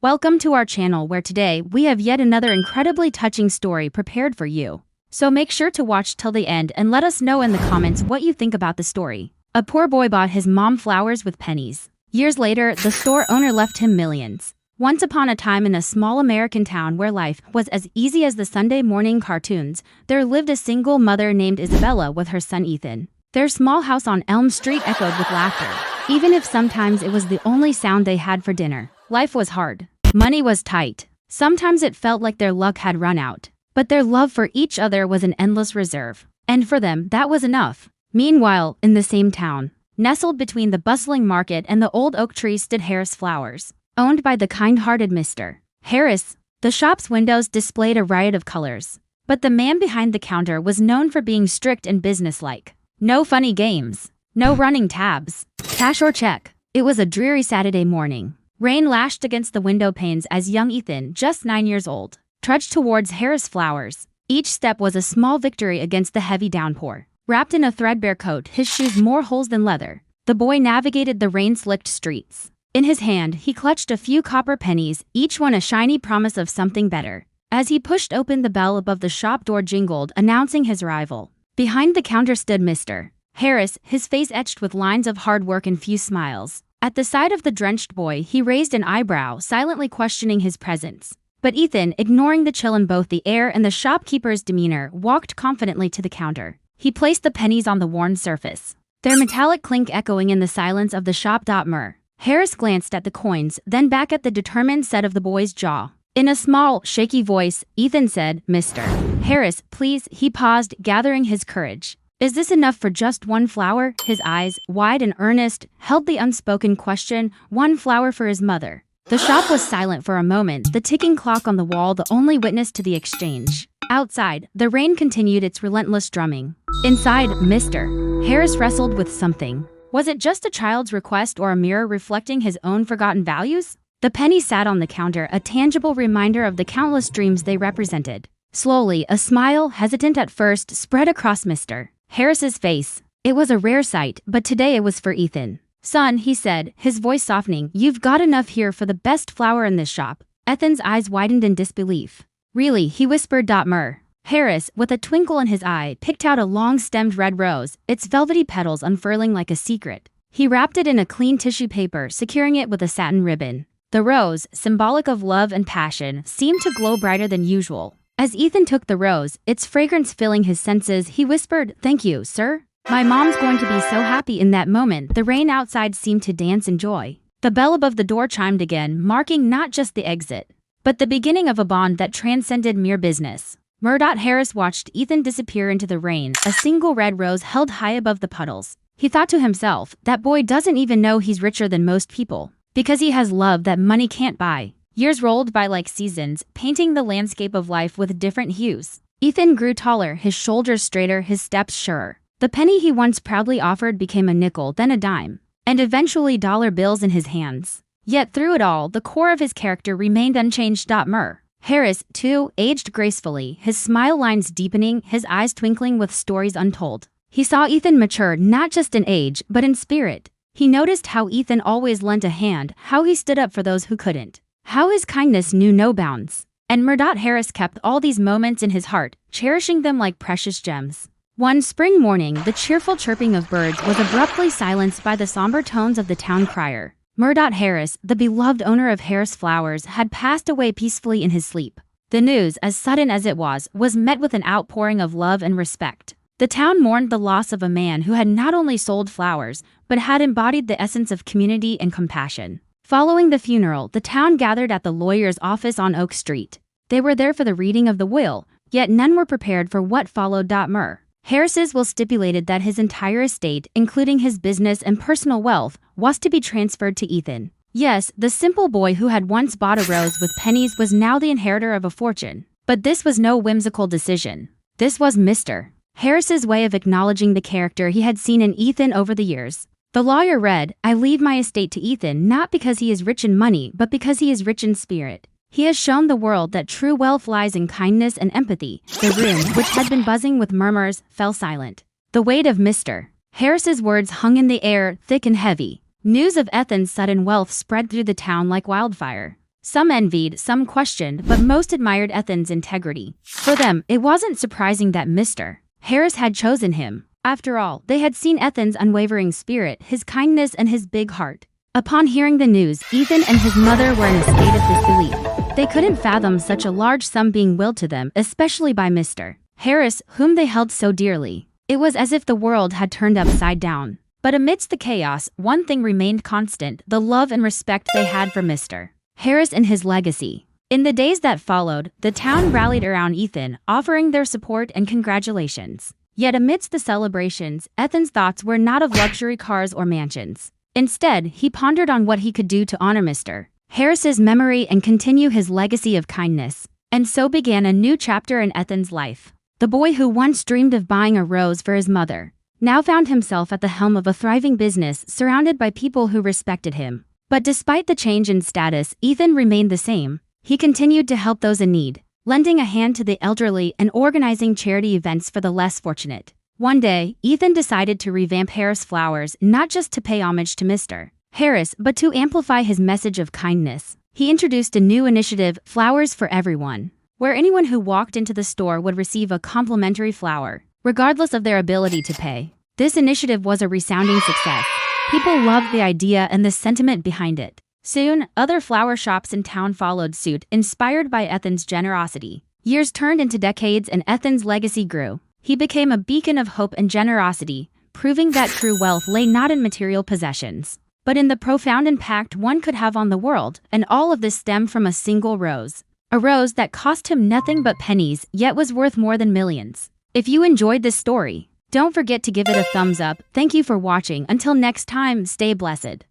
Welcome to our channel where today we have yet another incredibly touching story prepared for you. So make sure to watch till the end and let us know in the comments what you think about the story. A poor boy bought his mom flowers with pennies. Years later, the store owner left him millions. Once upon a time in a small American town where life was as easy as the Sunday morning cartoons, there lived a single mother named Isabella with her son Ethan. Their small house on Elm Street echoed with laughter, even if sometimes it was the only sound they had for dinner. Life was hard. Money was tight. Sometimes it felt like their luck had run out. But their love for each other was an endless reserve. And for them, that was enough. Meanwhile, in the same town, nestled between the bustling market and the old oak tree stood Harris Flowers, owned by the kind-hearted Mr. Harris. The shop's windows displayed a riot of colors. But the man behind the counter was known for being strict and businesslike. No funny games. No running tabs. Cash or check. It was a dreary Saturday morning. Rain lashed against the window panes as young Ethan, just 9 years old, trudged towards Harris Flowers. Each step was a small victory against the heavy downpour. Wrapped in a threadbare coat, his shoes more holes than leather, the boy navigated the rain-slicked streets. In his hand, he clutched a few copper pennies, each one a shiny promise of something better. As he pushed open, the bell above the shop door jingled, announcing his arrival. Behind the counter stood Mr. Harris, his face etched with lines of hard work and few smiles. At the sight of the drenched boy, he raised an eyebrow, silently questioning his presence. But Ethan, ignoring the chill in both the air and the shopkeeper's demeanor, walked confidently to the counter. He placed the pennies on the worn surface, their metallic clink echoing in the silence of the shop. Harris glanced at the coins, then back at the determined set of the boy's jaw. In a small, shaky voice, Ethan said, "Mr. Harris, please." He paused, gathering his courage. "Is this enough for just one flower?" His eyes, wide and earnest, held the unspoken question. One flower for his mother. The shop was silent for a moment, the ticking clock on the wall the only witness to the exchange. Outside, the rain continued its relentless drumming. Inside, Mr. Harris wrestled with something. Was it just a child's request or a mirror reflecting his own forgotten values? The penny sat on the counter, a tangible reminder of the countless dreams they represented. Slowly, a smile, hesitant at first, spread across Mr. Harris's face. It was a rare sight, but today it was for Ethan. "Son," he said, his voice softening, "you've got enough here for the best flower in this shop." Ethan's eyes widened in disbelief. "Really?" he whispered. Harris, with a twinkle in his eye, picked out a long-stemmed red rose, its velvety petals unfurling like a secret. He wrapped it in a clean tissue paper, securing it with a satin ribbon. The rose, symbolic of love and passion, seemed to glow brighter than usual. As Ethan took the rose, its fragrance filling his senses, he whispered, "Thank you, sir. My mom's going to be so happy." In that moment, the rain outside seemed to dance in joy. The bell above the door chimed again, marking not just the exit, but the beginning of a bond that transcended mere business. Harris watched Ethan disappear into the rain, a single red rose held high above the puddles. He thought to himself, that boy doesn't even know he's richer than most people, because he has love that money can't buy. Years rolled by like seasons, painting the landscape of life with different hues. Ethan grew taller, his shoulders straighter, his steps surer. The penny he once proudly offered became a nickel, then a dime, and eventually dollar bills in his hands. Yet through it all, the core of his character remained unchanged. Harris, too, aged gracefully, his smile lines deepening, his eyes twinkling with stories untold. He saw Ethan mature not just in age, but in spirit. He noticed how Ethan always lent a hand, how he stood up for those who couldn't, how his kindness knew no bounds. And Harris kept all these moments in his heart, cherishing them like precious gems. One spring morning, the cheerful chirping of birds was abruptly silenced by the somber tones of the town crier. Harris, the beloved owner of Harris Flowers, had passed away peacefully in his sleep. The news, as sudden as it was met with an outpouring of love and respect. The town mourned the loss of a man who had not only sold flowers, but had embodied the essence of community and compassion. Following the funeral, the town gathered at the lawyer's office on Oak Street. They were there for the reading of the will, yet none were prepared for what followed. Harris's will stipulated that his entire estate, including his business and personal wealth, was to be transferred to Ethan. Yes, the simple boy who had once bought a rose with pennies was now the inheritor of a fortune. But this was no whimsical decision. This was Mr. Harris's way of acknowledging the character he had seen in Ethan over the years. The lawyer read, "I leave my estate to Ethan not because he is rich in money, but because he is rich in spirit. He has shown the world that true wealth lies in kindness and empathy." The room, which had been buzzing with murmurs, fell silent. The weight of Mr. Harris's words hung in the air, thick and heavy. News of Ethan's sudden wealth spread through the town like wildfire. Some envied, some questioned, but most admired Ethan's integrity. For them, it wasn't surprising that Mr. Harris had chosen him. After all, they had seen Ethan's unwavering spirit, his kindness, and his big heart. Upon hearing the news, Ethan and his mother were in a state of disbelief. They couldn't fathom such a large sum being willed to them, especially by Mr. Harris, whom they held so dearly. It was as if the world had turned upside down. But amidst the chaos, one thing remained constant: the love and respect they had for Mr. Harris and his legacy. In the days that followed, the town rallied around Ethan, offering their support and congratulations. Yet amidst the celebrations, Ethan's thoughts were not of luxury cars or mansions. Instead, he pondered on what he could do to honor Mr. Harris's memory and continue his legacy of kindness. And so began a new chapter in Ethan's life. The boy who once dreamed of buying a rose for his mother now found himself at the helm of a thriving business, surrounded by people who respected him. But despite the change in status, Ethan remained the same. He continued to help those in need, lending a hand to the elderly and organizing charity events for the less fortunate. One day, Ethan decided to revamp Harris Flowers, not just to pay homage to Mr. Harris, but to amplify his message of kindness. He introduced a new initiative, Flowers for Everyone, where anyone who walked into the store would receive a complimentary flower, regardless of their ability to pay. This initiative was a resounding success. People loved the idea and the sentiment behind it. Soon, other flower shops in town followed suit, inspired by Ethan's generosity. Years turned into decades and Ethan's legacy grew. He became a beacon of hope and generosity, proving that true wealth lay not in material possessions, but in the profound impact one could have on the world. And all of this stemmed from a single rose. A rose that cost him nothing but pennies, yet was worth more than millions. If you enjoyed this story, don't forget to give it a thumbs up. Thank you for watching. Until next time, stay blessed.